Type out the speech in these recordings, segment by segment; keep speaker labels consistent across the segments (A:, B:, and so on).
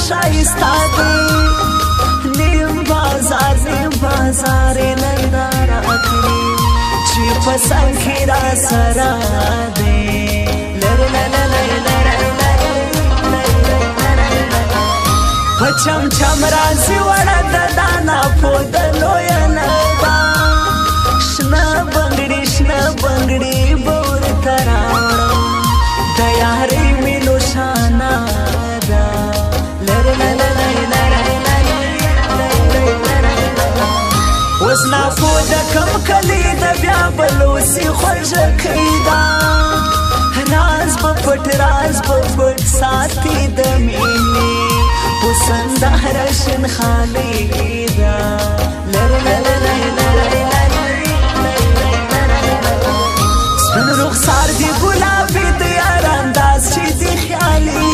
A: شایسته دی نیم بازار ننداره کړي چې په څنګ کې را سره دی په چمچم راځي وړه د دانا پود لویه نبا شنه بنګړي به ورته راوړم د یارۍ مینو شانه ده اوس ناپوده کم کلی د بیا بلوسي خوږه کوي دا راز به پټ ساتي د مینې وسندهره شنخالۍ ده سپین رخسار دی ګلابي د یار انداز چې دی خیالي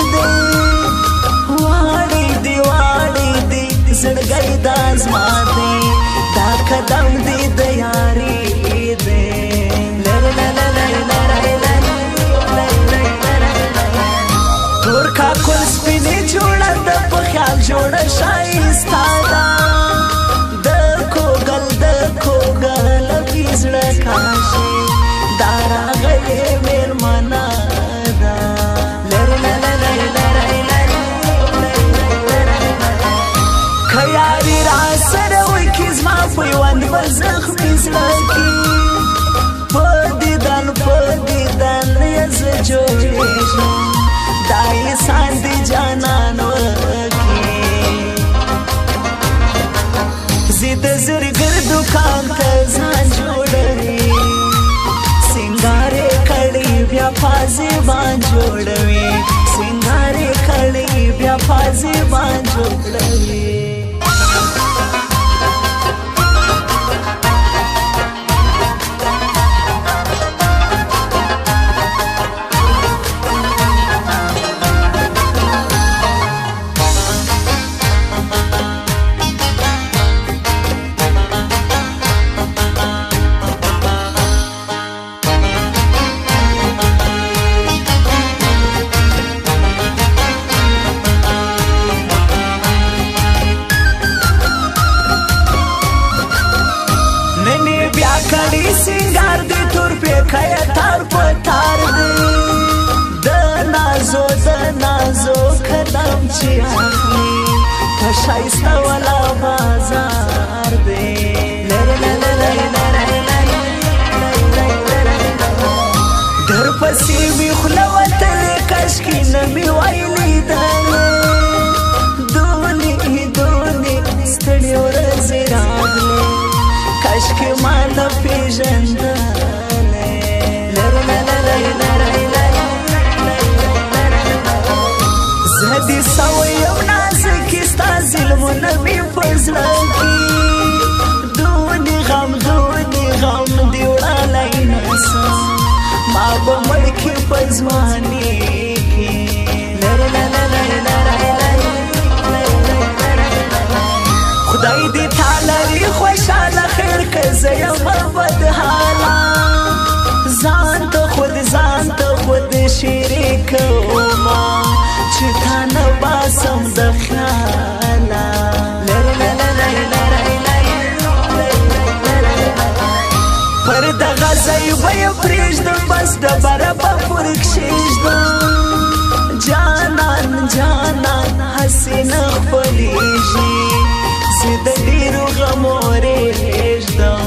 A: دی واړی دی زړګی دا زما دی دا قدم دی د یاري دی تور کاکل سپینې جوړه د په خیال جوړه شایسته ده د کوګل پې زړه کاشي دا راغلې مېرمنه ده که یاري را سره وای کې زما پیوند به زخمي زړه کې په دیدن یې زه جوړېږم دا احسان دی جانان وکي زه د زرګر دکان ته ځان جوړوي سینګارې کړي بیا پازیبان جوړوي سینګارې کړي بیا پازیبان جوړوي کړي سینګار دی تور په کیا تار په تار دی د نازو قدم چې اخلي په شایسته والا بازار دی در پسې مې خوله وتلې کاشکې نه مې ویلې دونې ستړې ورځې راغلې کاشکې ما نه پېژندلې زه دې سوی یم نازکې ستا ظلمونه مې په زړه کې دونې غم دې وړلی نسم ما به مړ کې په ځواني کې خدای دې تا لري خوشحاله خیر که زه یم بدحاله ځان ته خود شریکوما چې تا نه باسم د خیاله پر دغه ځای به یې پرېږدم بس ډبره به پرکښېږدم جانان هسې نه خپلېږي زه د ډېرو غمو رېږدم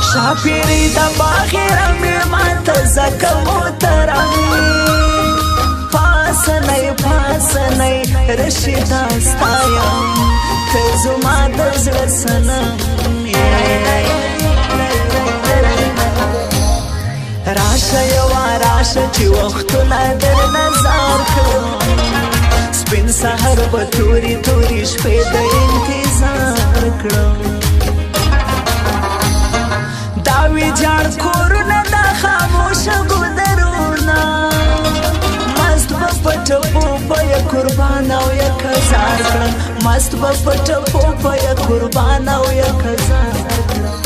A: شاپېرې د باغېره مې ماته ځکه محترمې پاسنۍ رشیده ستا یم ته زما د زړه صنم راشه یوه راشه چې وختونه در نظر کړم سپین سهار به تورې شپې د انتظار کړم دا ویجاړ کورونه دا خاموشه ګودرونه مست به په ټپو په یې قربان او یې کزار کړم مست به په ټپو په یې قربان او یې کزار کړم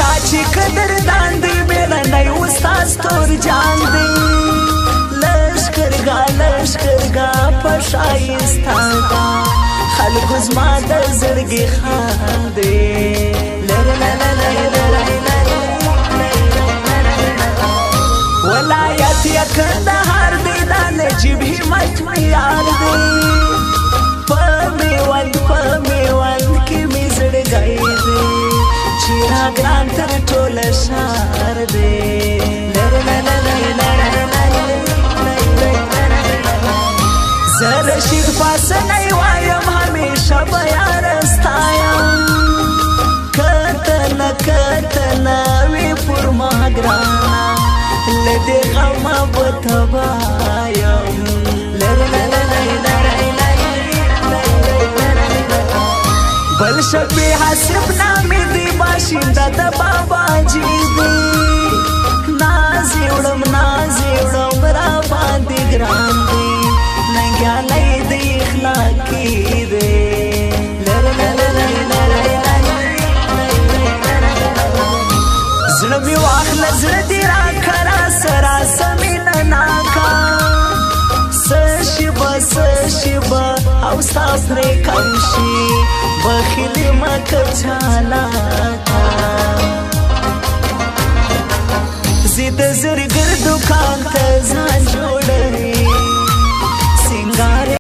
A: دا چې قدردان دی میړنی استاد تور جان دی لشکرګا په ښایسته دا خلکو زما د زړګي خان دی ولایت یې کندهار دی دا نجیب همت معیار دی په میوند کې مې زړګی دی چې راګران تر ټوله ښار دی زه رشید پاسنی وایم همیشه به یار ستایم کتنه وی پر ما ګرانه له دې غمه به تباه یم بل شفیع حسب نامې دی باشنده د باباجي دی نازې وړم را باندې ګران دی ننګیالی دی اخلاقي دی زړه مې واخله زړه دې راکړه راسه مینه ناکه څه شیبه او ستا پرې کم شي بخیلې مه که چالاکه زه د زرګر دوکان ته ځان جوړوي